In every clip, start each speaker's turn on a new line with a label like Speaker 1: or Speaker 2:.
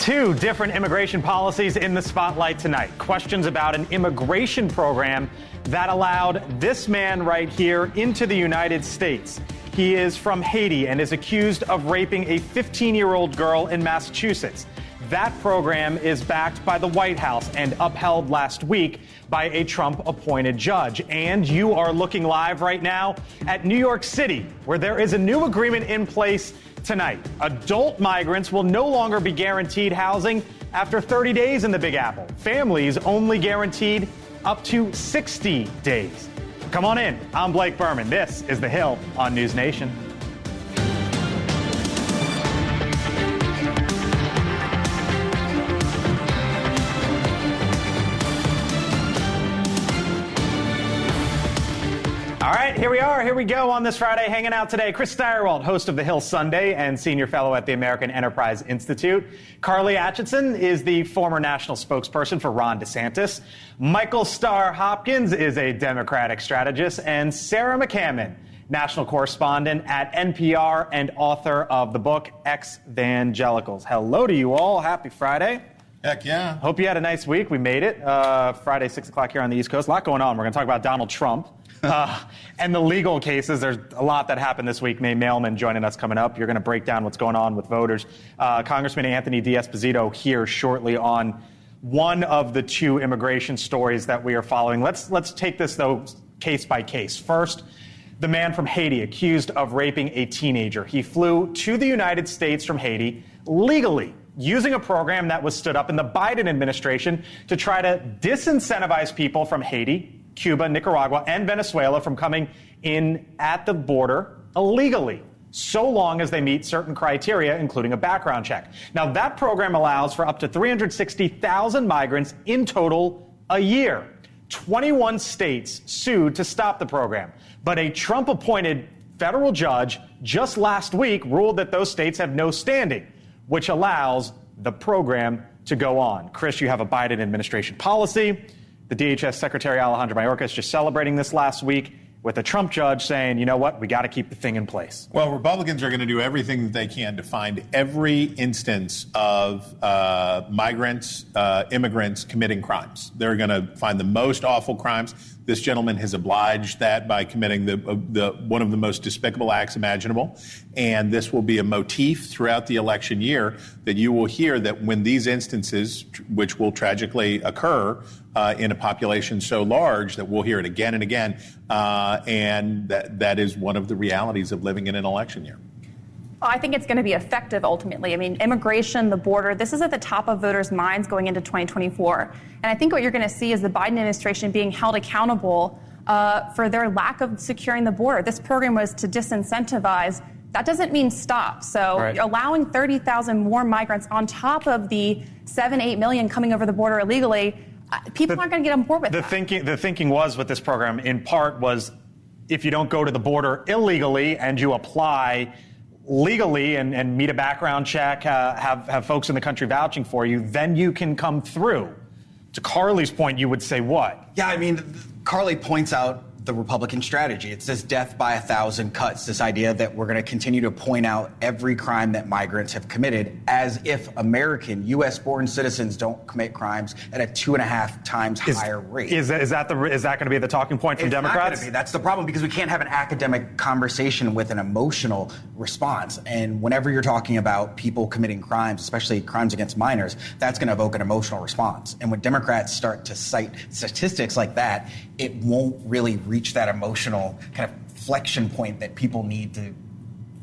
Speaker 1: Two different immigration policies in the spotlight tonight. Questions about an immigration program that allowed this man right here into the United States. He is from Haiti and is accused of raping a 15-year-old girl in Massachusetts. That program is backed by the White House and upheld last week by a Trump-appointed judge. And you are looking live right now at New York City, where there is a new agreement in place tonight. Adult migrants will no longer be guaranteed housing after 30 days in the Big Apple. Families only guaranteed up to 60 days. Come on in. I'm Blake Berman. This is The Hill on NewsNation. All right, here we are. Here we go on this Friday, hanging out today. Chris Steyerwalt, host of The Hill Sunday and senior fellow at the American Enterprise Institute. Carly Atchison is the former national spokesperson for Ron DeSantis. Michael Starr Hopkins is a Democratic strategist. And Sarah McCammon, national correspondent at NPR and author of the book Ex-Vangelicals. Hello to you all. Happy Friday.
Speaker 2: Heck yeah.
Speaker 1: Hope you had a nice week. We made it. Friday, 6 o'clock here on the East Coast. A lot going on. We're going to talk about Donald Trump. And the legal cases. There's a lot that happened this week. May Mailman joining us coming up. You're going to break down what's going on with voters. Congressman Anthony D'Esposito here shortly on one of the two immigration stories that we are following. Let's take this, though, case by case. First, the man from Haiti accused of raping a teenager. He flew to the United States from Haiti legally, using a program that was stood up in the Biden administration to try to disincentivize people from Haiti, Cuba, Nicaragua, and Venezuela from coming in at the border illegally, so long as they meet certain criteria, including a background check. Now, that program allows for up to 360,000 migrants in total a year. 21 states sued to stop the program, but a Trump-appointed federal judge just last week ruled that those states have no standing, which allows the program to go on. Chris, you have a Biden administration policy. The DHS Secretary Alejandro Mayorkas is just celebrating this last week with a Trump judge saying, you know what, we got to keep the thing in place.
Speaker 2: Well, Republicans are going to do everything that they can to find every instance of migrants, immigrants committing crimes. They're going to find the most awful crimes. This gentleman has obliged that by committing the one of the most despicable acts imaginable. And this will be a motif throughout the election year that you will hear that when these instances, which will tragically occur in a population so large, that we'll hear it again and again. And that is one of the realities of living in an election year.
Speaker 3: I think it's going to be effective ultimately. I mean, immigration, the border, this is at the top of voters' minds going into 2024. And I think what you're going to see is the Biden administration being held accountable for their lack of securing the border. This program was to disincentivize. That doesn't mean stop. So
Speaker 1: right.
Speaker 3: Allowing 30,000 more migrants on top of the 7-8 million coming over the border illegally, people aren't going to get on board with that.
Speaker 1: The thinking was with this program, in part, was if you don't go to the border illegally and you apply legally and meet a background check, have folks in the country vouching for you, then you can come through. To Carly's point, you would say what?
Speaker 4: Yeah, I mean, Carly points out the Republican strategy. It's this death by 1,000 cuts, this idea that we're going to continue to point out every crime that migrants have committed as if American, U.S.-born citizens don't commit crimes at a 2.5 times higher rate.
Speaker 1: Is that going to be the talking point from Democrats?
Speaker 4: It's not going to be. That's the problem, because we can't have an academic conversation with an emotional response. And whenever you're talking about people committing crimes, especially crimes against minors, that's going to evoke an emotional response. And when Democrats start to cite statistics like that, it won't really reach that emotional kind of flexion point that people need to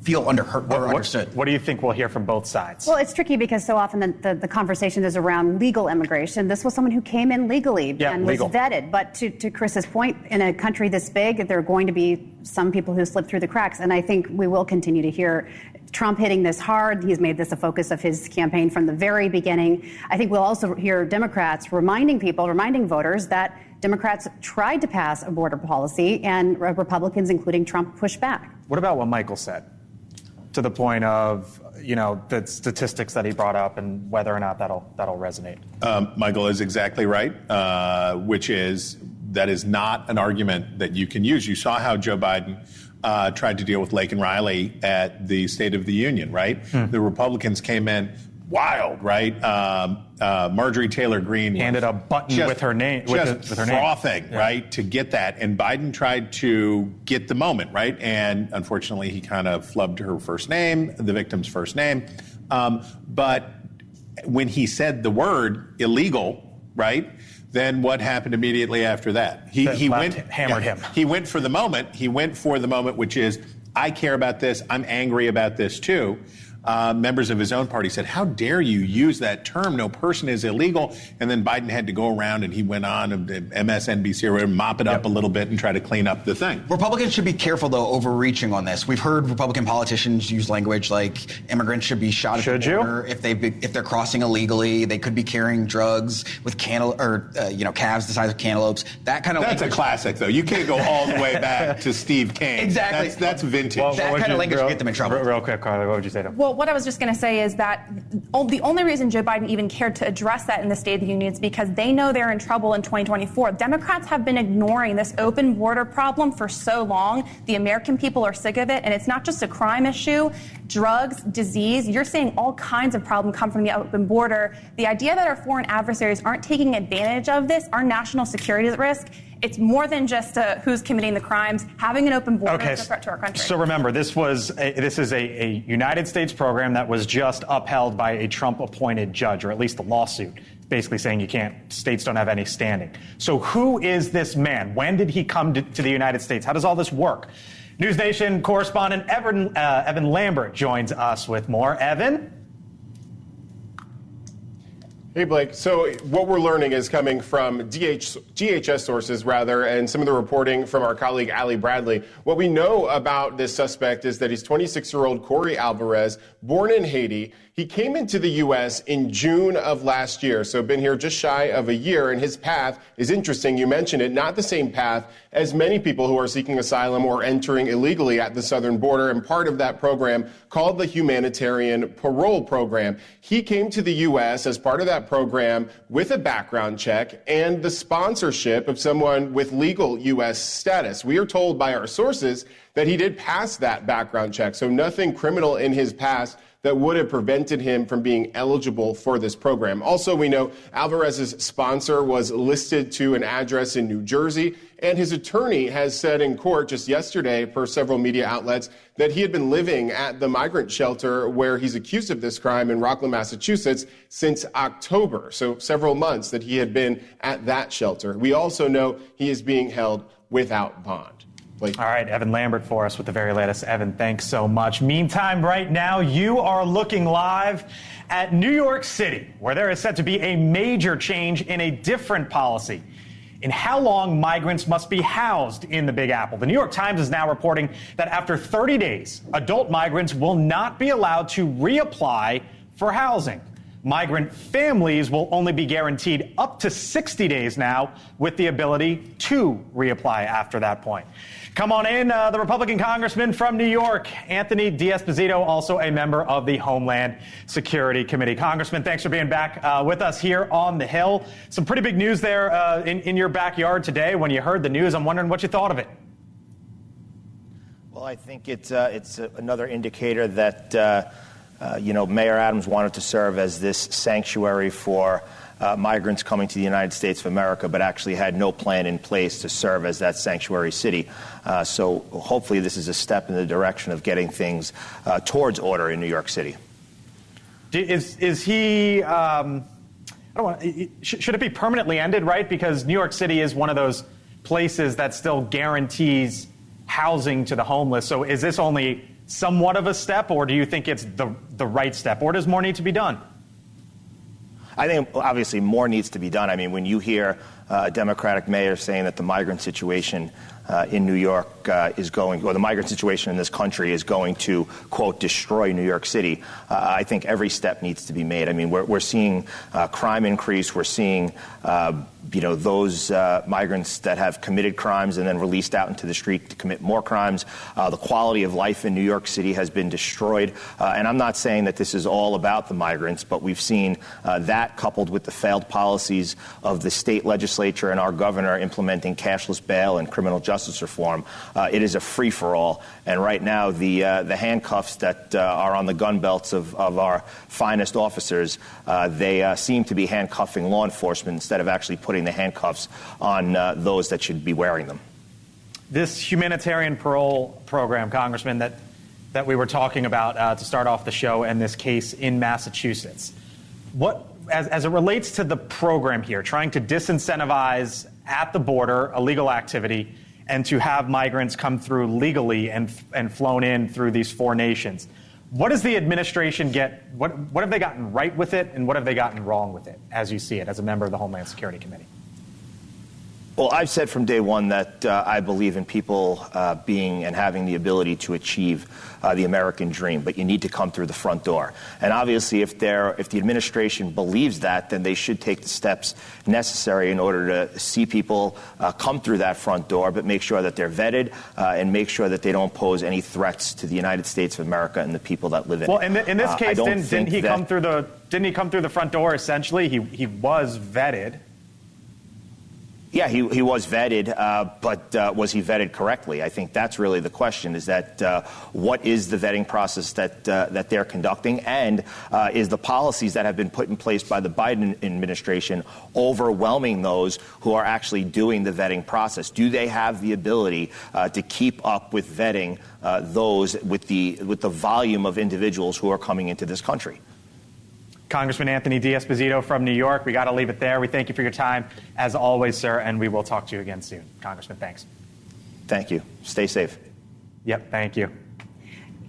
Speaker 4: feel understood.
Speaker 1: What do you think we'll hear from both sides?
Speaker 5: Well, it's tricky because so often the conversation is around legal immigration. This was someone who came in legally and was vetted. But to Chris's point, in a country this big, there are going to be some people who slip through the cracks. And I think we will continue to hear Trump hitting this hard. He's made this a focus of his campaign from the very beginning. I think we'll also hear Democrats reminding voters that Democrats tried to pass a border policy and Republicans, including Trump, pushed back.
Speaker 1: What about what Michael said? To the point of, the statistics that he brought up and whether or not that'll resonate.
Speaker 2: Michael is exactly right, which is that is not an argument that you can use. You saw how Joe Biden tried to deal with Laken Riley at the State of the Union, right? The Republicans came in wild, right? Marjorie Taylor Greene
Speaker 1: handed a button with her name, with her
Speaker 2: frothing,
Speaker 1: name.
Speaker 2: Right, to get that. And Biden tried to get the moment, right? And unfortunately, he kind of flubbed her first name, the victim's first name. But when he said the word illegal, right? Then what happened immediately after that? He
Speaker 1: hammered him.
Speaker 2: He went for the moment. He went for the moment, which is, I care about this. I'm angry about this too. Members of his own party said, how dare you use that term? No person is illegal. And then Biden had to go around and he went on MSNBC or mop it up a little bit and try to clean up the thing.
Speaker 4: Republicans should be careful, though, overreaching on this. We've heard Republican politicians use language like immigrants should be shot at the border if they're crossing illegally. They could be carrying drugs with calves the size of cantaloupes. That kind of
Speaker 2: That's
Speaker 4: language.
Speaker 2: a classic, though. You can't go all the way back to Steve King.
Speaker 4: Exactly.
Speaker 2: That's vintage.
Speaker 4: Well, that kind of language will get them in trouble.
Speaker 1: Real quick, Carly, what would you say to him?
Speaker 3: Well, what I was just going to say is that the only reason Joe Biden even cared to address that in the State of the Union is because they know they're in trouble in 2024. Democrats have been ignoring this open border problem for so long. The American people are sick of it, and it's not just a crime issue. Drugs, disease, you're seeing all kinds of problems come from the open border. The idea that our foreign adversaries aren't taking advantage of this, our national security is at risk. It's more than just who's committing the crimes. Having an open border is a threat to our country.
Speaker 1: So remember, this is a United States program that was just upheld by a Trump-appointed judge, or at least a lawsuit, basically saying states don't have any standing. So who is this man? When did he come to the United States? How does all this work? NewsNation correspondent Evan Lambert joins us with more. Evan?
Speaker 6: Hey, Blake. So what we're learning is coming from DHS sources, and some of the reporting from our colleague Ali Bradley. What we know about this suspect is that he's 26-year-old Corey Alvarez, born in Haiti. He came into the U.S. in June of last year, so been here just shy of a year, and his path is interesting. You mentioned it, not the same path as many people who are seeking asylum or entering illegally at the southern border, and part of that program called the Humanitarian Parole Program. He came to the U.S. as part of that program with a background check and the sponsorship of someone with legal U.S. status. We are told by our sources that he did pass that background check, so nothing criminal in his past that would have prevented him from being eligible for this program. Also, we know Alvarez's sponsor was listed to an address in New Jersey, and his attorney has said in court just yesterday, per several media outlets, that he had been living at the migrant shelter where he's accused of this crime in Rockland, Massachusetts, since October. So several months that he had been at that shelter. We also know he is being held without bond. Blake.
Speaker 1: All right, Evan Lambert for us with the very latest. Evan, thanks so much. Meantime, right now, you are looking live at New York City, where there is set to be a major change in a different policy in how long migrants must be housed in the Big Apple. The New York Times is now reporting that after 30 days, adult migrants will not be allowed to reapply for housing. Migrant families will only be guaranteed up to 60 days now, with the ability to reapply after that point. Come on in, the Republican congressman from New York, Anthony D'Esposito, also a member of the Homeland Security Committee. Congressman, thanks for being back with us here on the Hill. Some pretty big news there in your backyard today. When you heard the news, I'm wondering what you thought of it.
Speaker 7: Well, I think it's another indicator that Mayor Adams wanted to serve as this sanctuary for migrants coming to the United States of America, but actually had no plan in place to serve as that sanctuary city. So hopefully this is a step in the direction of getting things towards order in New York City.
Speaker 1: Is he? Should it be permanently ended, right? Because New York City is one of those places that still guarantees housing to the homeless. So is this only somewhat of a step, or do you think it's the right step, or does more need to be done?
Speaker 7: I think obviously more needs to be done. I mean, when you hear a Democratic mayor saying that the migrant situation in New York the migrant situation in this country is going to, quote, destroy New York City, I think every step needs to be made. I mean, we're seeing crime increase. We're seeing, those migrants that have committed crimes and then released out into the street to commit more crimes. The quality of life in New York City has been destroyed. And I'm not saying that this is all about the migrants, but we've seen that coupled with the failed policies of the state legislature legislature and our governor implementing cashless bail and criminal justice reform. It is a free-for-all. And right now, the handcuffs that are on the gun belts of our finest officers, they seem to be handcuffing law enforcement instead of actually putting the handcuffs on those that should be wearing them.
Speaker 1: This humanitarian parole program, Congressman, that we were talking about to start off the show, and this case in Massachusetts, as it relates to the program here, trying to disincentivize at the border illegal activity and to have migrants come through legally and flown in through these 4 nations, what does the administration get? What have they gotten right with it, and what have they gotten wrong with it, as you see it, as a member of the Homeland Security Committee?
Speaker 7: Well, I've said from day one that I believe in people being and having the ability to achieve the American dream, but you need to come through the front door. And obviously, if the administration believes that, then they should take the steps necessary in order to see people come through that front door, but make sure that they're vetted and make sure that they don't pose any threats to the United States of America and the people that live in it.
Speaker 1: Well, in this case, didn't he come through the front door? Essentially, he was vetted.
Speaker 7: Yeah, he was vetted, but was he vetted correctly? I think that's really the question, is that what is the vetting process that they're conducting, and is the policies that have been put in place by the Biden administration overwhelming those who are actually doing the vetting process? Do they have the ability to keep up with vetting those with the volume of individuals who are coming into this country?
Speaker 1: Congressman Anthony D'Esposito from New York. We got to leave it there. We thank you for your time, as always, sir, and we will talk to you again soon. Congressman, thanks.
Speaker 7: Thank you. Stay safe.
Speaker 1: Yep, thank you.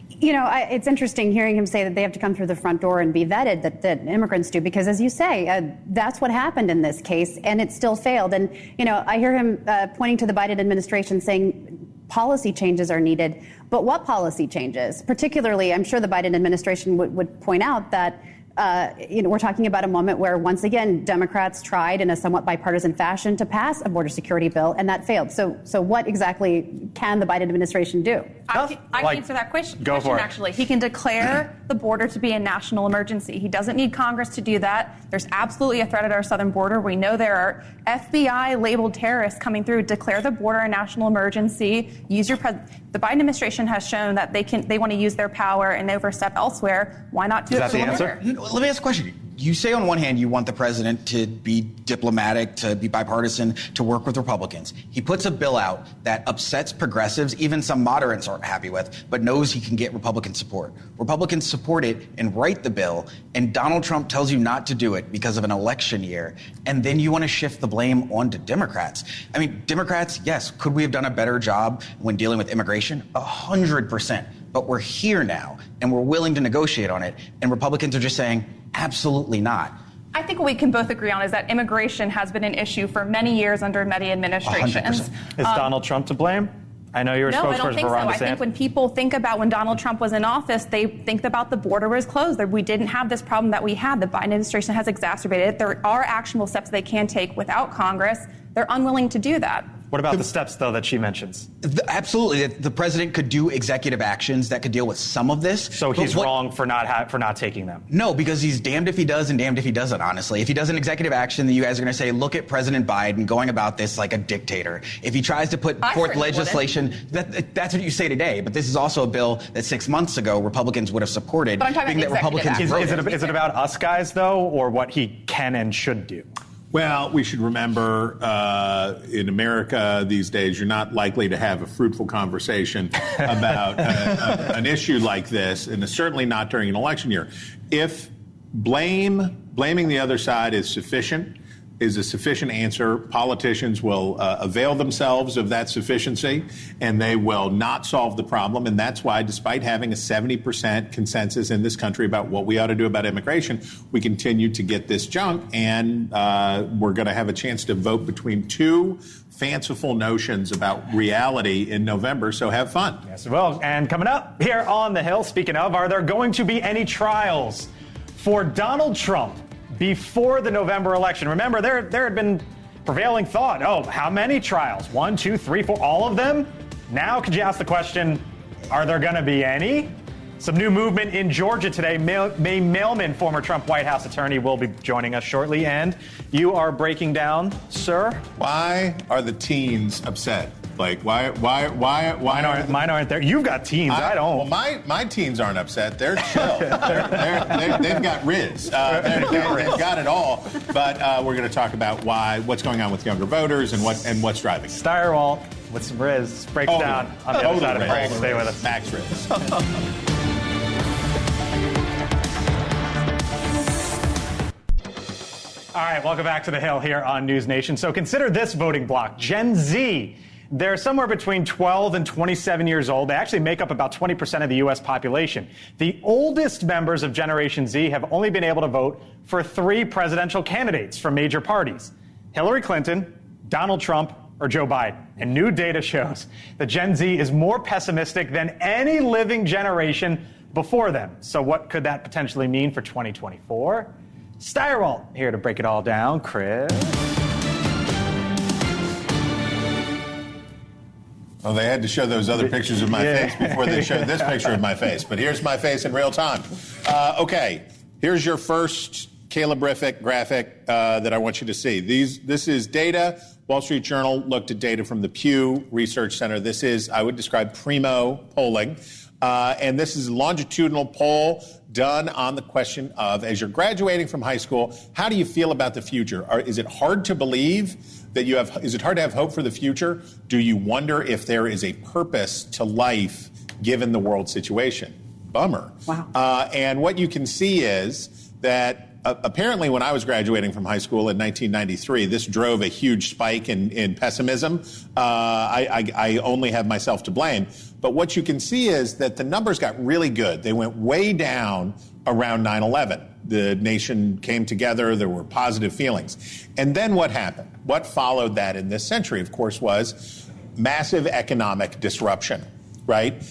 Speaker 5: You know, it's interesting hearing him say that they have to come through the front door and be vetted, that immigrants do, because as you say, that's what happened in this case, and it still failed. And, you know, I hear him pointing to the Biden administration saying policy changes are needed. But what policy changes? Particularly, I'm sure the Biden administration would point out that we're talking about a moment where, once again, Democrats tried in a somewhat bipartisan fashion to pass a border security bill, and that failed. So what exactly can the Biden administration do?
Speaker 3: I can answer that question.
Speaker 1: Go for it.
Speaker 3: Actually, he can declare the border to be a national emergency. He doesn't need Congress to do that. There's absolutely a threat at our southern border. We know there are FBI-labeled terrorists coming through. Declare the border a national emergency. The Biden administration has shown that they want to use their power and overstep elsewhere. Why not do it for the border?
Speaker 4: Let me ask a question. You say on one hand you want the president to be diplomatic, to be bipartisan, to work with Republicans. He puts a bill out that upsets progressives, even some moderates aren't happy with, but knows he can get Republican support. Republicans support it and write the bill, and Donald Trump tells you not to do it because of an election year, and then you want to shift the blame onto Democrats. I mean, Democrats, yes, could we have done a better job when dealing with immigration? 100%. But we're here now, and we're willing to negotiate on it, and Republicans are just saying, absolutely not.
Speaker 3: I think what we can both agree on is that immigration has been an issue for many years under many administrations.
Speaker 4: 100%.
Speaker 1: Is Donald Trump to blame? I know you're a spokesperson for Ron DeSantis.
Speaker 3: No, I don't think so. I think when people think about when Donald Trump was in office, they think about the border was closed. We didn't have this problem that we had. The Biden administration has exacerbated it. There are actionable steps they can take without Congress. They're unwilling to do that.
Speaker 1: What about the steps, though, that she mentions?
Speaker 4: Absolutely. The president could do executive actions that could deal with some of this.
Speaker 1: So he's wrong for not taking them?
Speaker 4: No, because he's damned if he does and damned if he doesn't, honestly. If he does an executive action, then you guys are going to say, look at President Biden going about this like a dictator. If he tries to put forth legislation, that's what you say today. But this is also a bill that 6 months ago Republicans would have supported.
Speaker 3: But I'm talking about
Speaker 1: Republicans. Is it about us guys, though, or what he can and should do?
Speaker 2: Well, we should remember in America these days, you're not likely to have a fruitful conversation about an issue like this, and certainly not during an election year. If blaming the other side is a sufficient answer, politicians will avail themselves of that sufficiency, and they will not solve the problem. And that's why, despite having a 70% consensus in this country about what we ought to do about immigration, we continue to get this junk, and we're going to have a chance to vote between two fanciful notions about reality in November, so have fun.
Speaker 1: Yes, well, and coming up here on the Hill, speaking of, are there going to be any trials for Donald Trump before the November election? Remember, there had been prevailing thought, how many trials? 1, 2, 3, 4, all of them? Now, could you ask the question, are there going to be any? Some new movement in Georgia today. May Mailman, former Trump White House attorney, will be joining us shortly. And you are breaking down, sir.
Speaker 2: Why are the teens upset? Like, why
Speaker 1: Mine aren't there. You've got teens. I don't.
Speaker 2: Well, my teens aren't upset. They're chill. They've got Riz. They've got it all. But we're going to talk about what's going on with younger voters and what's driving.
Speaker 1: Steyerwalt with some Riz breaks down on the other side of the break. Stay with us.
Speaker 2: Max Riz.
Speaker 1: All right, welcome back to the Hill here on News Nation. So consider this voting block, Gen Z. They're somewhere between 12 and 27 years old. They actually make up about 20% of the U.S. population. The oldest members of Generation Z have only been able to vote for 3 presidential candidates from major parties: Hillary Clinton, Donald Trump, or Joe Biden. And new data shows that Gen Z is more pessimistic than any living generation before them. So what could that potentially mean for 2024? Steyerwalt here to break it all down. Chris.
Speaker 2: Well, they had to show those other pictures of my face before they showed this picture of my face. But here's my face in real time. Okay, here's your first Caleb-rific graphic that I want you to see. This is data. Wall Street Journal looked at data from the Pew Research Center. This is, I would describe, primo polling. And this is a longitudinal poll done on the question of, as you're graduating from high school, how do you feel about the future? Is it hard to believe that is it hard to have hope for the future? Do you wonder if there is a purpose to life given the world situation? Bummer.
Speaker 5: Wow.
Speaker 2: And what you can see is that apparently when I was graduating from high school in 1993, this drove a huge spike in pessimism. I only have myself to blame. But what you can see is that the numbers got really good. They went way down around 9/11. The nation came together. There were positive feelings. And then what happened? What followed that in this century, of course, was massive economic disruption, right?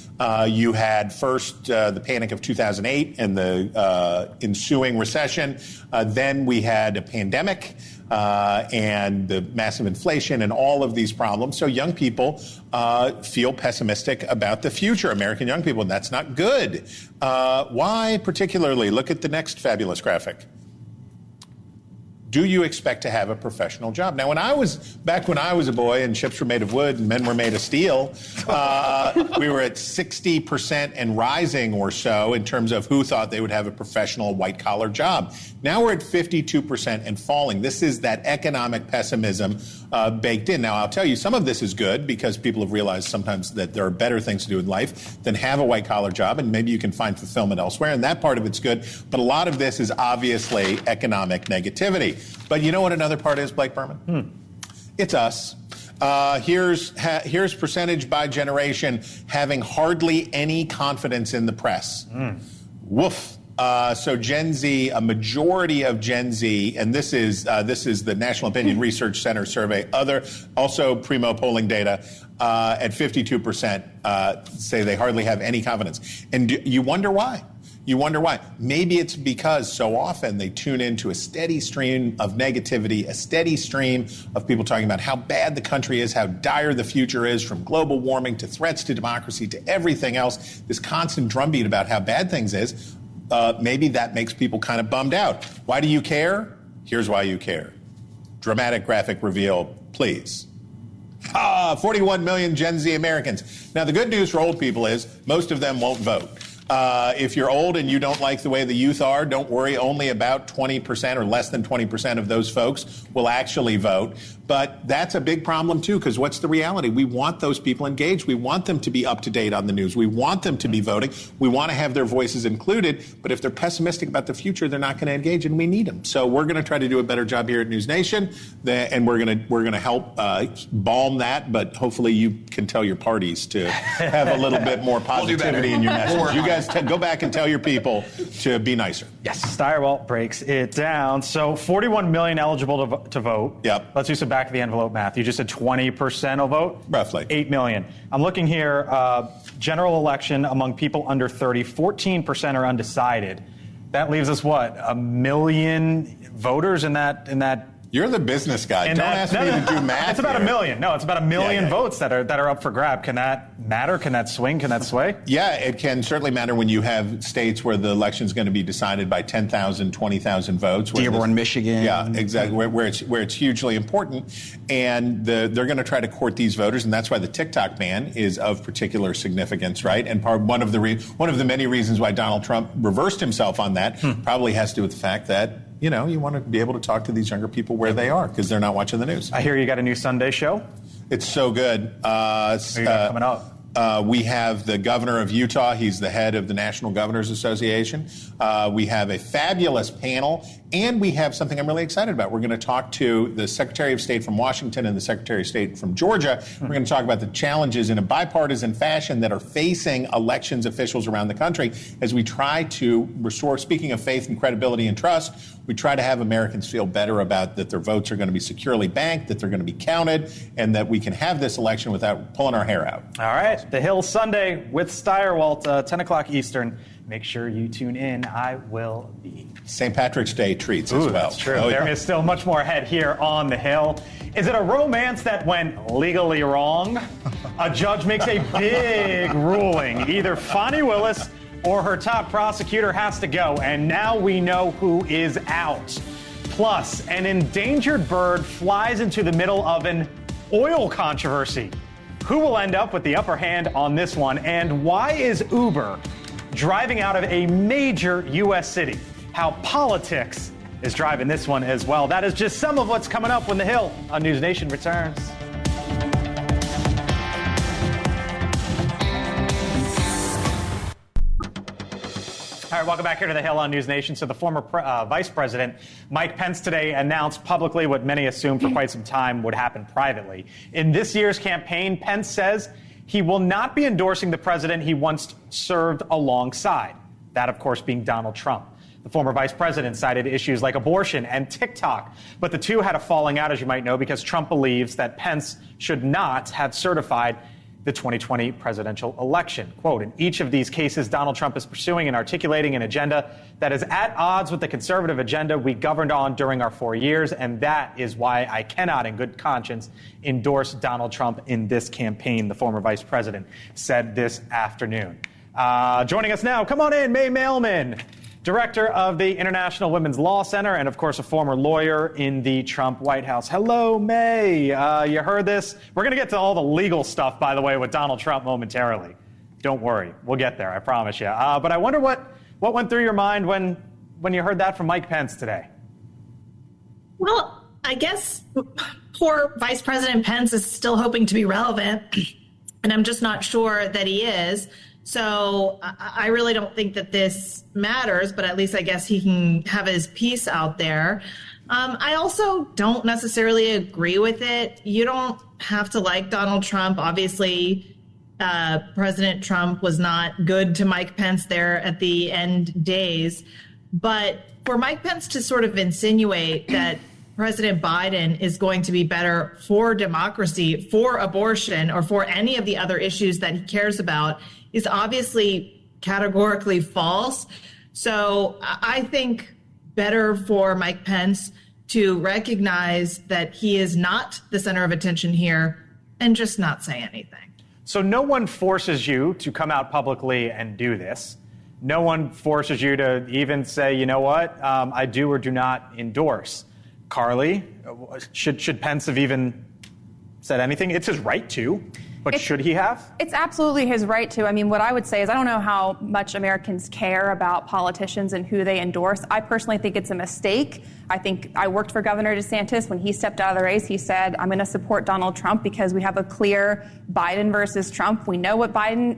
Speaker 2: You had first the panic of 2008 and the ensuing recession. Then we had a pandemic and the massive inflation and all of these problems. So young people feel pessimistic about the future, American young people, and that's not good. Why particularly? Look at the next fabulous graphic. Do you expect to have a professional job? Now, back when I was a boy and ships were made of wood and men were made of steel, we were at 60% and rising or so in terms of who thought they would have a professional white-collar job. Now we're at 52% and falling. This is that economic pessimism baked in. Now, I'll tell you, some of this is good because people have realized sometimes that there are better things to do in life than have a white-collar job, and maybe you can find fulfillment elsewhere, and that part of it's good. But a lot of this is obviously economic negativity. But you know what another part is, Blake Berman? It's us. Here's percentage by generation having hardly any confidence in the press. Woof. So Gen Z, a majority of Gen Z, and this is the National Opinion Research Center survey, also primo polling data, at 52% say they hardly have any confidence. And you wonder why. You wonder why. Maybe it's because so often they tune into a steady stream of negativity, a steady stream of people talking about how bad the country is, how dire the future is, from global warming to threats to democracy to everything else, this constant drumbeat about how bad things is. Maybe that makes people kind of bummed out. Why do you care? Here's why you care. Dramatic graphic reveal, please. 41 million Gen Z Americans. Now, the good news for old people is most of them won't vote. If you're old and you don't like the way the youth are, don't worry. Only about 20% or less than 20% of those folks will actually vote. But that's a big problem, too, because what's the reality? We want those people engaged. We want them to be up to date on the news. We want them to be voting. We want to have their voices included. But if they're pessimistic about the future, they're not going to engage, and we need them. So we're going to try to do a better job here at NewsNation, and we're going to help balm that. But hopefully you can tell your parties to have a little bit more positivity in your message. You guys go back and tell your people to be nicer.
Speaker 1: Yes. Steyerwalt breaks it down. So 41 million eligible to vote.
Speaker 2: Yep.
Speaker 1: Let's do some back of the envelope math. You just said 20% will vote?
Speaker 2: Roughly.
Speaker 1: 8 million. I'm looking here, general election among people under 30, 14% are undecided. That leaves us what, 1 million voters in that
Speaker 2: You're the business guy.
Speaker 1: And
Speaker 2: Don't ask me to do math.
Speaker 1: It's about
Speaker 2: here.
Speaker 1: 1 million. No, it's about 1 million votes that are up for grab. Can that matter? Can that swing? Can that sway?
Speaker 2: Yeah, it can certainly matter when you have states where the election is going to be decided by 10,000, 20,000 votes.
Speaker 4: Dearborn, Michigan.
Speaker 2: Yeah, exactly. Where it's hugely important, and they're going to try to court these voters, and that's why the TikTok ban is of particular significance, right? And one of the many reasons why Donald Trump reversed himself on that probably has to do with the fact that, you know, you want to be able to talk to these younger people where they are because they're not watching the news.
Speaker 1: I hear you got a new Sunday show.
Speaker 2: It's so good.
Speaker 1: What you got coming up?
Speaker 2: We have the governor of Utah. He's the head of the National Governors Association. We have a fabulous panel, and we have something I'm really excited about. We're going to talk to the Secretary of State from Washington and the Secretary of State from Georgia. We're going to talk about the challenges in a bipartisan fashion that are facing elections officials around the country as we try to restore, speaking of faith and credibility and trust, we try to have Americans feel better about that their votes are going to be securely banked, that they're going to be counted, and that we can have this election without pulling our hair out.
Speaker 1: All right. The Hill Sunday with Steyerwalt, 10 o'clock Eastern. Make sure you tune in. I will be.
Speaker 2: St. Patrick's Day treats as well.
Speaker 1: That's true.
Speaker 2: Oh,
Speaker 1: There is still much more ahead here on The Hill. Is it a romance that went legally wrong? A judge makes a big ruling. Either Fani Willis or her top prosecutor has to go, and now we know who is out. Plus, an endangered bird flies into the middle of an oil controversy. Who will end up with the upper hand on this one, and why is Uber driving out of a major U.S. city? How politics is driving this one as well. That is just some of what's coming up when The Hill on NewsNation returns. All right, welcome back here to The Hill on NewsNation. So the former Vice President, Mike Pence, today announced publicly what many assumed for quite some time would happen privately. In this year's campaign, Pence says he will not be endorsing the president he once served alongside. That, of course, being Donald Trump. The former vice president cited issues like abortion and TikTok. But the two had a falling out, as you might know, because Trump believes that Pence should not have certified the 2020 presidential election. Quote, in each of these cases, Donald Trump is pursuing and articulating an agenda that is at odds with the conservative agenda we governed on during our 4 years, and that is why I cannot, in good conscience, endorse Donald Trump in this campaign, the former vice president said this afternoon. Joining us now, come on in, May Mailman, director of the International Women's Law Center, and, of course, a former lawyer in the Trump White House. Hello, May. You heard this? We're going to get to all the legal stuff, by the way, with Donald Trump momentarily. Don't worry. We'll get there, I promise you. But I wonder what went through your mind when you heard that from Mike Pence today?
Speaker 8: Well, I guess poor Vice President Pence is still hoping to be relevant, and I'm just not sure that he is. So I really don't think that this matters, but at least I guess he can have his piece out there. I also don't necessarily agree with it. You don't have to like Donald Trump. Obviously, President Trump was not good to Mike Pence there at the end days. But for Mike Pence to sort of insinuate that President Biden is going to be better for democracy, for abortion, or for any of the other issues that he cares about is obviously categorically false. So I think better for Mike Pence to recognize that he is not the center of attention here and just not say anything.
Speaker 1: So no one forces you to come out publicly and do this. No one forces you to even say, you know what, I do or do not endorse. Carly, should Pence have even said anything? It's his right to. But should he have?
Speaker 3: It's absolutely his right to. I mean, what I would say is I don't know how much Americans care about politicians and who they endorse. I personally think it's a mistake. I think I worked for Governor DeSantis. When he stepped out of the race, he said, I'm going to support Donald Trump because we have a clear Biden versus Trump. We know what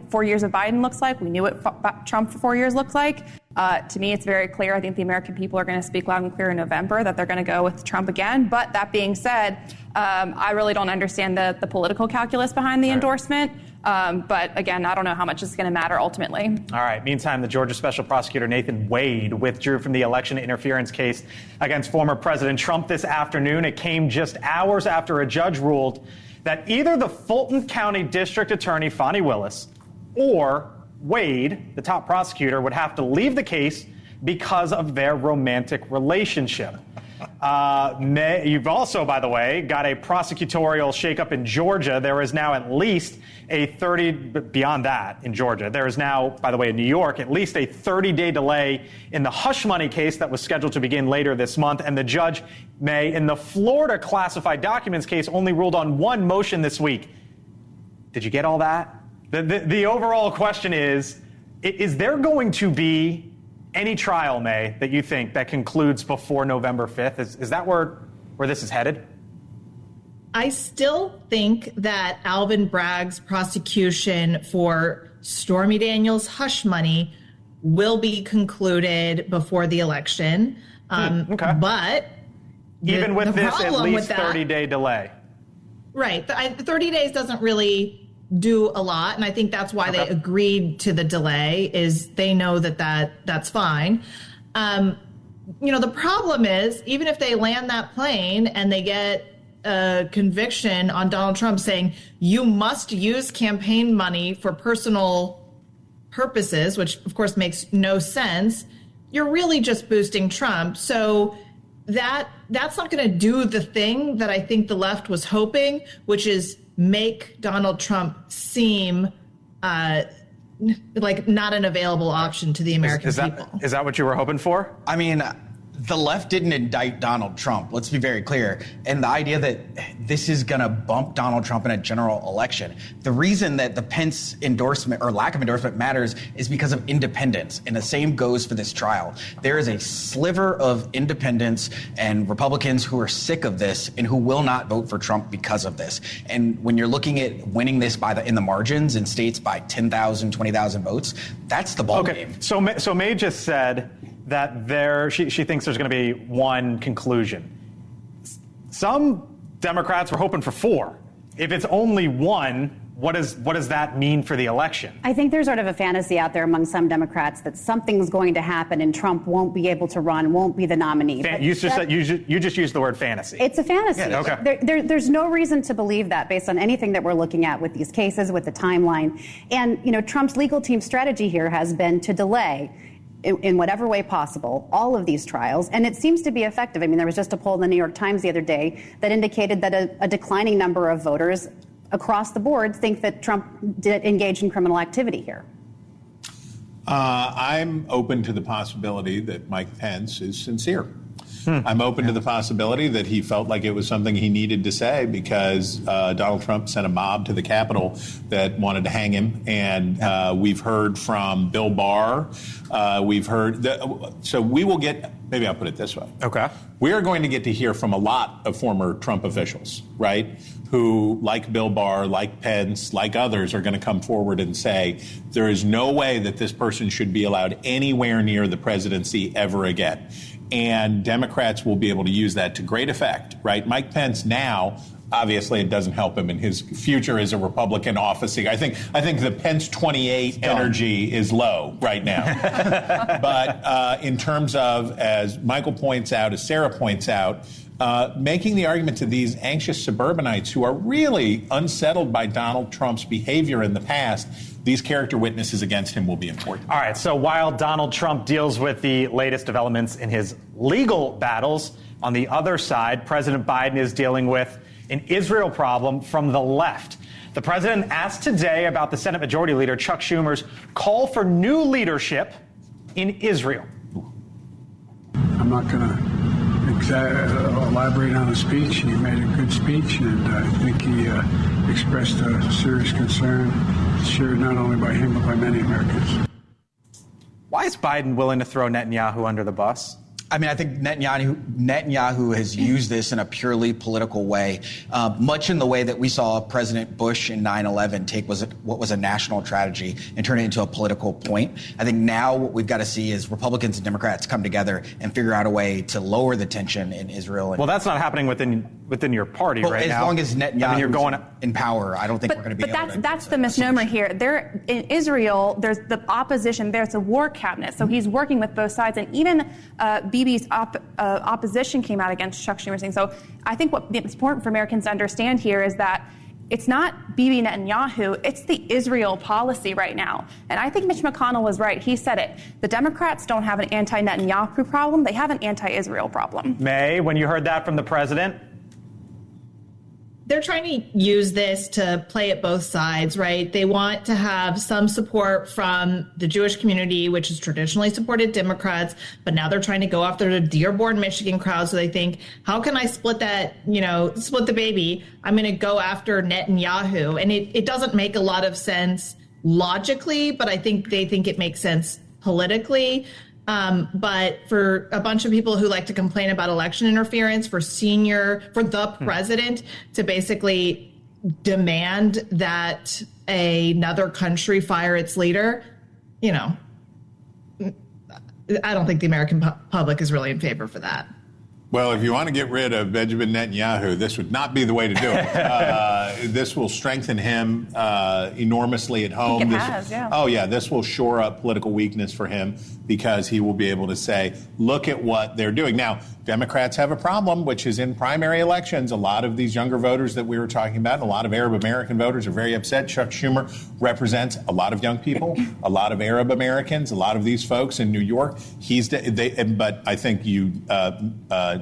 Speaker 3: 4 years of Biden looks like. We knew what Trump for 4 years looked like. To me, it's very clear. I think the American people are going to speak loud and clear in November that they're going to go with Trump again. But that being said, I really don't understand the political calculus behind the endorsement. But again, I don't know how much it's going to matter ultimately.
Speaker 1: All right. Meantime, the Georgia Special Prosecutor Nathan Wade withdrew from the election interference case against former President Trump this afternoon. It came just hours after a judge ruled that either the Fulton County District Attorney, Fani Willis, or Wade, the top prosecutor, would have to leave the case because of their romantic relationship. You've also, by the way, got a prosecutorial shakeup in Georgia. There is now at least beyond that in Georgia, there is now, by the way, in New York, at least a 30-day delay in the hush money case that was scheduled to begin later this month. And the judge may, in the Florida classified documents case, only ruled on one motion this week. Did you get all that? The overall question is there going to be any trial, May, that you think that concludes before November 5th? Is that where this is headed?
Speaker 8: I still think that Alvin Bragg's prosecution for Stormy Daniels' hush money will be concluded before the election.
Speaker 1: Okay.
Speaker 8: But
Speaker 1: even with this at least 30-day delay.
Speaker 8: Right. 30 days doesn't really do a lot, and I think that's why they agreed to the delay, is they know that's fine. The problem is, even if they land that plane and they get a conviction on Donald Trump saying you must use campaign money for personal purposes, which of course makes no sense, you're really just boosting Trump. So that's not going to do the thing that I think the left was hoping, which is make Donald Trump seem like not an available option to the American people.
Speaker 1: Is that what you were hoping for?
Speaker 4: I mean, the left didn't indict Donald Trump. Let's be very clear. And the idea that this is going to bump Donald Trump in a general election. The reason that the Pence endorsement or lack of endorsement matters is because of independents. And the same goes for this trial. There is a sliver of independents and Republicans who are sick of this and who will not vote for Trump because of this. And when you're looking at winning this in the margins in states by 10,000, 20,000 votes, that's the ballgame.
Speaker 1: So May just said that she thinks there's going to be one conclusion. Some Democrats were hoping for 4. If it's only one, what does that mean for the election?
Speaker 5: I think there's sort of a fantasy out there among some Democrats that something's going to happen and Trump won't be able to run, won't be the nominee.
Speaker 1: You just used the word fantasy.
Speaker 5: It's a fantasy.
Speaker 1: Yeah, okay.
Speaker 5: There's no reason to believe that based on anything that we're looking at with these cases, with the timeline. And, Trump's legal team strategy here has been to delay in whatever way possible all of these trials, and it seems to be effective. I mean, there was just a poll in the New York Times the other day that indicated that a declining number of voters across the board think that Trump did engage in criminal activity here.
Speaker 2: I'm open to the possibility that Mike Pence is sincere. I'm open to the possibility that he felt like it was something he needed to say because Donald Trump sent a mob to the Capitol that wanted to hang him. And we've heard from Bill Barr. We've heard so we will get, maybe I'll put it this way.
Speaker 1: Okay.
Speaker 2: We are going to get to hear from a lot of former Trump officials, right, who, like Bill Barr, like Pence, like others, are going to come forward and say there is no way that this person should be allowed anywhere near the presidency ever again. And Democrats will be able to use that to great effect, right? Mike Pence now, obviously, it doesn't help him in his future as a Republican officing. I think the Pence 28 energy is low right now. But in terms of, as Michael points out, as Sarah points out, making the argument to these anxious suburbanites who are really unsettled by Donald Trump's behavior in the past, these character witnesses against him will be important.
Speaker 1: All right, so while Donald Trump deals with the latest developments in his legal battles, on the other side, President Biden is dealing with an Israel problem from the left. The president asked today about the Senate Majority Leader Chuck Schumer's call for new leadership in Israel.
Speaker 9: I'm not going to elaborate on the speech. He made a good speech, and I think he expressed a serious concern shared not only by him, but by many Americans.
Speaker 1: Why is Biden willing to throw Netanyahu under the bus?
Speaker 4: I mean, I think Netanyahu has used this in a purely political way, much in the way that we saw President Bush in 9/11 take what was a national tragedy and turn it into a political point. I think now what we've got to see is Republicans and Democrats come together and figure out a way to lower the tension in Israel.
Speaker 1: Well, that's not happening within your party right now.
Speaker 4: As long as Netanyahu is in power, I don't think we're going to be able to.
Speaker 3: But that's the misnomer here. In Israel, there's the opposition. There's a war cabinet, so he's working with both sides, and even Bibi's opposition came out against Chuck Schumer's thing. So I think what's important for Americans to understand here is that It's not Bibi Netanyahu, it's the Israel policy right now. And I think Mitch McConnell was right. He said it. The Democrats don't have an anti-Netanyahu problem. They have an anti-Israel problem.
Speaker 1: May, when you heard that from the president?
Speaker 8: They're trying to use this to play at both sides, right? They want to have some support from the Jewish community, which has traditionally supported Democrats, but now they're trying to go after the Dearborn, Michigan crowd. So they think, how can I split that, split the baby? I'm going to go after Netanyahu. And it doesn't make a lot of sense logically, but I think they think it makes sense politically. But for a bunch of people who like to complain about election interference, for the president to basically demand that another country fire its leader, I don't think the American public is really in favor for that.
Speaker 2: Well, if you want to get rid of Benjamin Netanyahu, this would not be the way to do it. This will strengthen him enormously at home. This will shore up political weakness for him because he will be able to say, look at what they're doing. Now, Democrats have a problem, which is in primary elections, a lot of these younger voters that we were talking about, and a lot of Arab American voters are very upset. Chuck Schumer represents a lot of young people, a lot of Arab Americans, a lot of these folks in New York. But I think you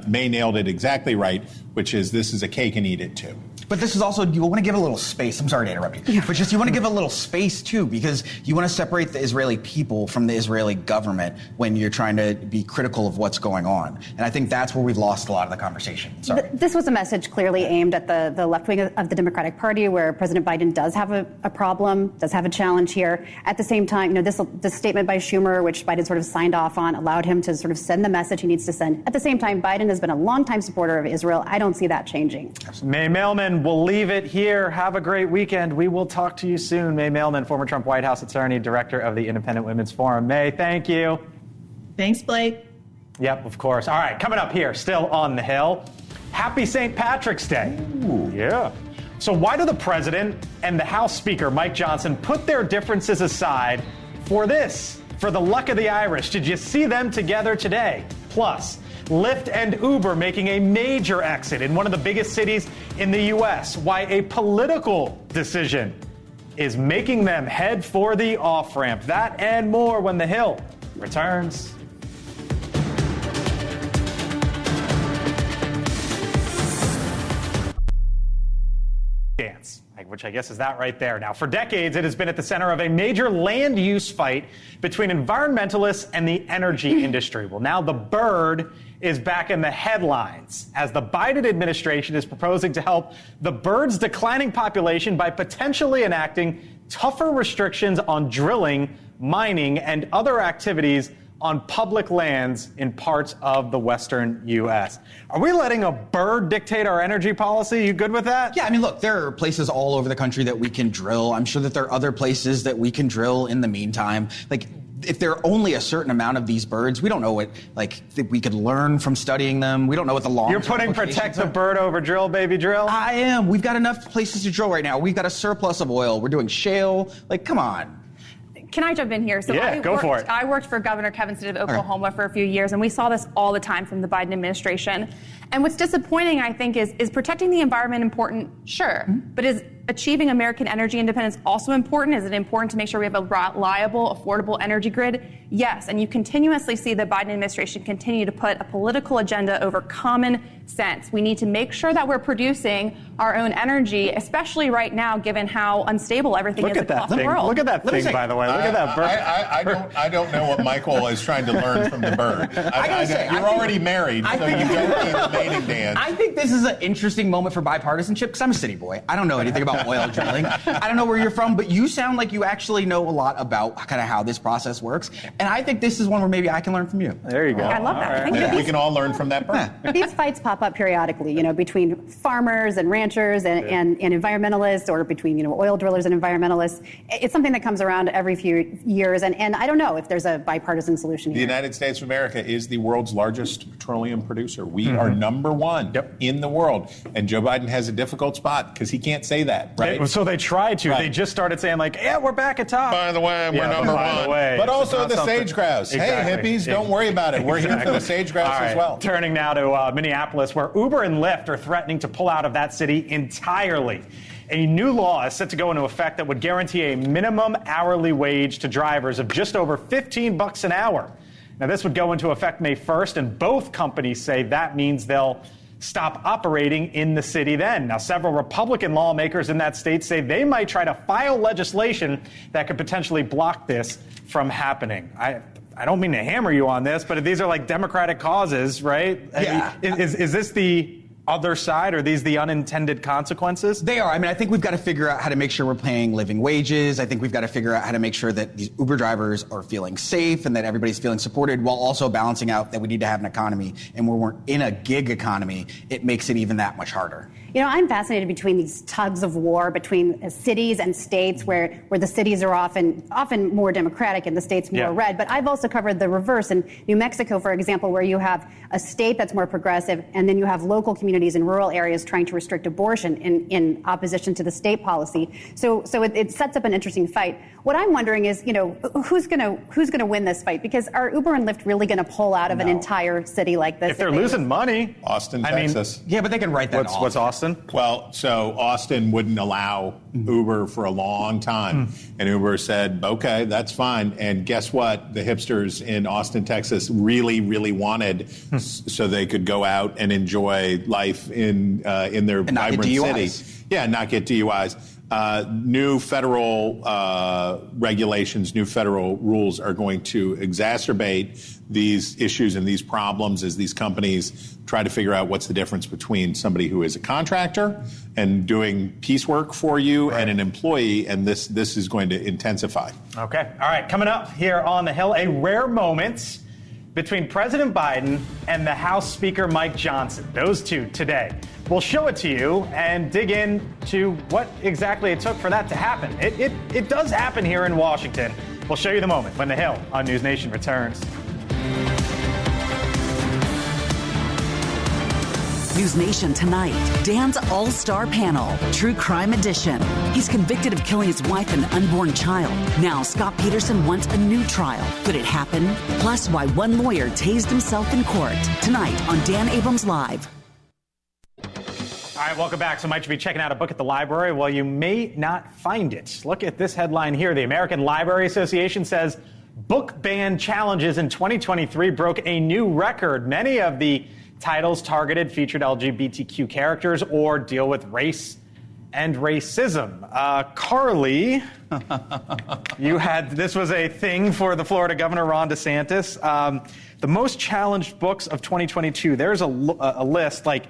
Speaker 2: May nailed it exactly right, which is this is a cake and eat it too.
Speaker 4: But this is also, you want to give a little space. I'm sorry to interrupt you. But you want to give a little space, too, because you want to separate the Israeli people from the Israeli government when you're trying to be critical of what's going on. And I think that's where we've lost a lot of the conversation. Sorry.
Speaker 5: This was a message clearly aimed at the left wing of the Democratic Party, where President Biden does have a problem, does have a challenge here. At the same time, this statement by Schumer, which Biden sort of signed off on, allowed him to sort of send the message he needs to send. At the same time, Biden has been a longtime supporter of Israel. I don't see that changing.
Speaker 1: May Mailman, we'll leave it here. Have a great weekend. We will talk to you soon. May Mailman, former Trump White House attorney, director of the Independent Women's Forum. May, thank you.
Speaker 8: Thanks, Blake.
Speaker 1: Yep, of course. All right, coming up here, still on the Hill. Happy St. Patrick's Day. Ooh. Yeah. So why do the president and the House Speaker, Mike Johnson, put their differences aside for this? For the luck of the Irish. Did you see them together today? Plus, Lyft and Uber making a major exit in one of the biggest cities in the U.S. Why a political decision is making them head for the off-ramp. That and more when The Hill returns. Dance, which I guess is that right there. Now, for decades, it has been at the center of a major land use fight between environmentalists and the energy industry. Well, now the bird is back in the headlines as the Biden administration is proposing to help the bird's declining population by potentially enacting tougher restrictions on drilling, mining, and other activities on public lands in parts of the western U.S. Are we letting a bird dictate our energy policy? You good with that?
Speaker 4: Yeah, I mean, look, there are places all over the country that we can drill. I'm sure that there are other places that we can drill in the meantime. Like, if there are only a certain amount of these birds, we don't know what, that we could learn from studying them. We don't know what the long-term
Speaker 1: You're putting protect the bird over drill, baby drill?
Speaker 4: I am. We've got enough places to drill right now. We've got a surplus of oil. We're doing shale. Come on.
Speaker 3: Can I jump in here? So
Speaker 1: go for it.
Speaker 3: I worked for Governor Kevin Stitt of Oklahoma for a few years, and we saw this all the time from the Biden administration. And what's disappointing, I think, is protecting the environment important? Sure. Mm-hmm. But is achieving American energy independence also important? Is it important to make sure we have a reliable, affordable energy grid? Yes. And you continuously see the Biden administration continue to put a political agenda over common sense. We need to make sure that we're producing our own energy, especially right now, given how unstable everything is across the world.
Speaker 1: Look at that thing, by the way. Look at that bird.
Speaker 2: I don't know what Michael is trying to learn from the bird. You're already married, so you don't need the mating dance.
Speaker 4: I think this is an interesting moment for bipartisanship, because I'm a city boy. I don't know anything about oil drilling. I don't know where you're from, but you sound like you actually know a lot about kind of how this process works. And I think this is one where maybe I can learn from you.
Speaker 1: There you go.
Speaker 3: I love that.
Speaker 2: Right. We can all learn from that bird.
Speaker 5: These fights pop up periodically, between farmers and ranchers and environmentalists, or between, oil drillers and environmentalists. It's something that comes around every few years, and I don't know if there's a bipartisan solution here.
Speaker 2: The United States of America is the world's largest petroleum producer. We are number number one in the world. And Joe Biden has a difficult spot because he can't say that, right?
Speaker 1: So they tried to.
Speaker 2: Right.
Speaker 1: They just started saying, like, yeah, we're back at top.
Speaker 2: By the way, we're number one. But also the sage grouse.
Speaker 1: Exactly.
Speaker 2: Hey, hippies, don't worry about it. We're here for the sage grouse as well.
Speaker 1: Turning now to Minneapolis, where Uber and Lyft are threatening to pull out of that city entirely. A new law is set to go into effect that would guarantee a minimum hourly wage to drivers of just over $15 an hour. Now, this would go into effect May 1st, and both companies say that means they'll stop operating in the city then. Now, several Republican lawmakers in that state say they might try to file legislation that could potentially block this from happening. I don't mean to hammer you on this, but these are like Democratic causes, right?
Speaker 4: Yeah.
Speaker 1: I mean, is this the other side? Are these the unintended consequences?
Speaker 4: They are. I mean, I think we've got to figure out how to make sure we're paying living wages. I think we've got to figure out how to make sure that these Uber drivers are feeling safe and that everybody's feeling supported, while also balancing out that we need to have an economy. And when we're in a gig economy, it makes it even that much harder.
Speaker 5: You know, I'm fascinated between these tugs of war between cities and states, where the cities are often more Democratic and the states more red. But I've also covered the reverse in New Mexico, for example, where you have a state that's more progressive, and then you have local communities in rural areas trying to restrict abortion in opposition to the state policy. So it sets up an interesting fight. What I'm wondering is, you know, who's gonna win this fight? Because are Uber and Lyft really going to pull out of an entire city like this?
Speaker 1: If they're losing money,
Speaker 2: Austin, Texas.
Speaker 4: Yeah, but they can write that off.
Speaker 1: What's Austin?
Speaker 2: Well, so Austin wouldn't allow Uber for a long time. And Uber said, okay, that's fine. And guess what? The hipsters in Austin, Texas really, really wanted so they could go out and enjoy life in their vibrant city. Yeah, not get DUIs. New federal regulations, new federal rules are going to exacerbate these issues and these problems as these companies try to figure out what's the difference between somebody who is a contractor and doing piecework for you and an employee, and this is going to intensify.
Speaker 1: Okay. All right. Coming up here on the Hill, a rare moment between President Biden and the House Speaker Mike Johnson. Those two today. We'll show it to you and dig into what exactly it took for that to happen. It does happen here in Washington. We'll show you the moment when the Hill on NewsNation returns.
Speaker 10: NewsNation tonight, Dan's all-star panel, True Crime Edition. He's convicted of killing his wife and unborn child. Now Scott Peterson wants a new trial. Could it happen? Plus, why one lawyer tased himself in court. Tonight on Dan Abrams Live.
Speaker 1: All right, welcome back. So might you be checking out a book at the library? Well, you may not find it. Look at this headline here. The American Library Association says book ban challenges in 2023 broke a new record. Many of the titles targeted featured LGBTQ characters or deal with race and racism. Carly, this was a thing for the Florida Governor, Ron DeSantis. The most challenged books of 2022. There's a list, like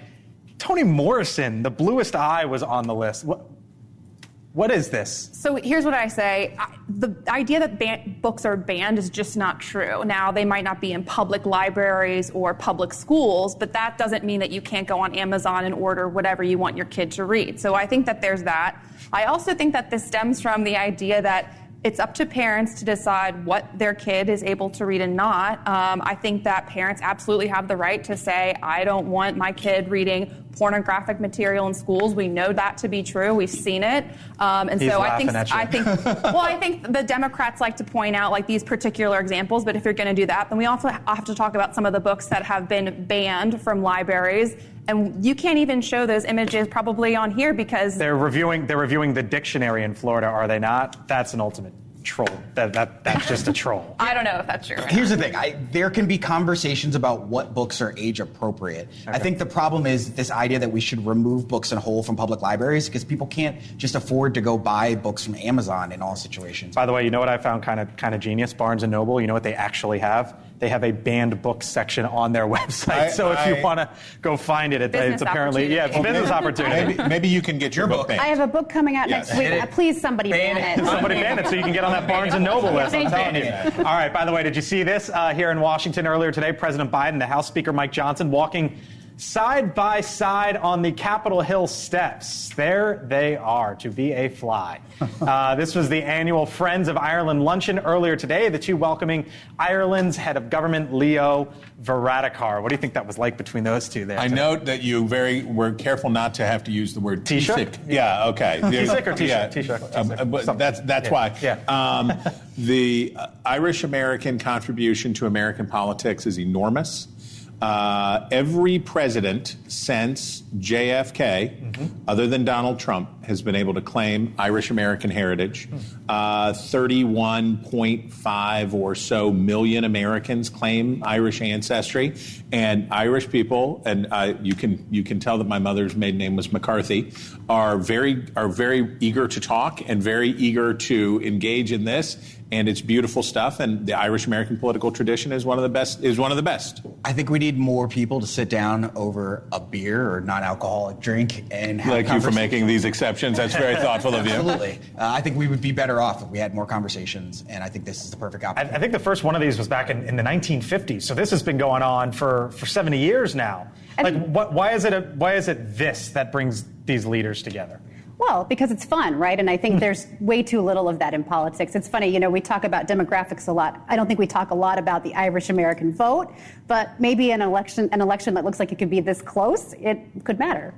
Speaker 1: Toni Morrison, The Bluest Eye was on the list. What is this?
Speaker 3: So here's what I say. The idea that books are banned is just not true. Now, they might not be in public libraries or public schools, but that doesn't mean that you can't go on Amazon and order whatever you want your kid to read. So I think that there's that. I also think that this stems from the idea that it's up to parents to decide what their kid is able to read and not. I think that parents absolutely have the right to say, I don't want my kid reading pornographic material in schools. We know that to be true. We've seen it. And
Speaker 1: He's
Speaker 3: so
Speaker 1: laughing
Speaker 3: I think the Democrats like to point out like these particular examples, but if you're going to do that, then we also have to talk about some of the books that have been banned from libraries. And you can't even show those images probably on here because
Speaker 1: they're reviewing the dictionary in Florida, are they not? That's an ultimate troll. That's just a troll.
Speaker 3: I don't know if that's true.
Speaker 4: Here's the thing. There can be conversations about what books are age appropriate. Okay. I think the problem is this idea that we should remove books in whole from public libraries because people can't just afford to go buy books from Amazon in all situations.
Speaker 1: By the way, you know what I found kind of genius? Barnes & Noble, you know what they actually have? They have a banned book section on their website. So if you want to go find it, it's apparently, it's a business opportunity.
Speaker 2: Maybe you can get your book banned.
Speaker 5: I have a book coming out next week. Please, somebody ban it.
Speaker 1: Somebody ban it so you can get on that Barnes & Noble list. I'm telling you. All right, by the way, did you see this here in Washington earlier today? President Biden, the House Speaker Mike Johnson, walking side by side on the Capitol Hill steps. There they are, to be a fly. This was the annual Friends of Ireland luncheon earlier today, the two welcoming Ireland's head of government, Leo Varadkar. What do you think that was like between those two there?
Speaker 2: I note that you were careful not to have to use the word Taoiseach. Yeah, okay.
Speaker 1: Taoiseach or Taoiseach?
Speaker 2: Yeah.
Speaker 1: Taoiseach.
Speaker 2: That's why.
Speaker 1: Yeah.
Speaker 2: The Irish-American contribution to American politics is enormous. Every president since JFK, other than Donald Trump, has been able to claim Irish-American heritage. 31.5 or so million Americans claim Irish ancestry, and Irish people, and you can tell that my mother's maiden name was McCarthy, are very eager to talk and very eager to engage in this. And it's beautiful stuff, and the Irish-American political tradition is one of the best.
Speaker 4: I think we need more people to sit down over a beer or non-alcoholic drink and have
Speaker 2: Thank you for making these exceptions. That's very thoughtful of you.
Speaker 4: Absolutely. I think we would be better off if we had more conversations, and I think this is the perfect opportunity.
Speaker 1: I think the first one of these was back in the 1950s, so this has been going on for 70 years now. Why is it this that brings these leaders together?
Speaker 5: Well, because it's fun, right? And I think there's way too little of that in politics. It's funny, we talk about demographics a lot. I don't think we talk a lot about the Irish-American vote, but maybe an election that looks like it could be this close, it could matter.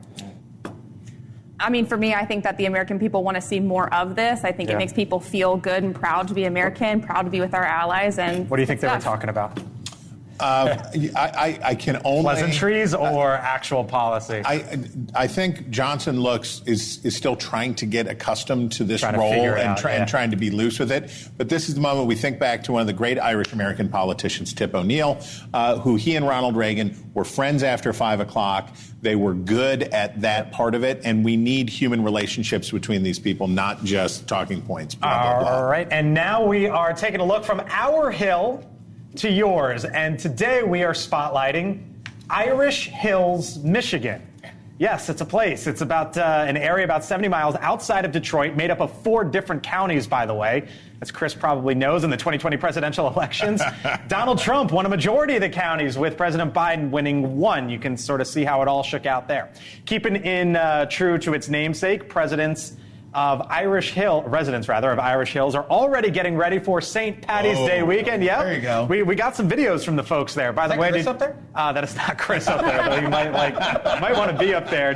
Speaker 3: I mean, for me, I think that the American people want to see more of this. I think it makes people feel good and proud to be American, proud to be with our allies. And
Speaker 1: what do you think they were talking about?
Speaker 2: I can only
Speaker 1: pleasantries or actual policy.
Speaker 2: I think Johnson is still trying to get accustomed to this role and trying to be loose with it. But this is the moment we think back to one of the great Irish American politicians, Tip O'Neill, who he and Ronald Reagan were friends after 5 o'clock. They were good at that part of it, and we need human relationships between these people, not just talking points. Blah, blah, blah.
Speaker 1: All right, and now we are taking a look from our hill to yours, and today we are spotlighting Irish Hills, Michigan. Yes, it's a place. It's about an area about 70 miles outside of Detroit, made up of 4 different counties, by the way. As Chris probably knows, in the 2020 presidential elections, Donald Trump won a majority of the counties, with President Biden winning 1. You can sort of see how it all shook out there. Keeping in true to its namesake, residents of Irish Hills are already getting ready for St. Paddy's Day weekend. Yep.
Speaker 4: There you go.
Speaker 1: We got some videos from the folks there. By the way,
Speaker 4: Chris up there?
Speaker 1: That is not Chris up there, though. You might want to be up there.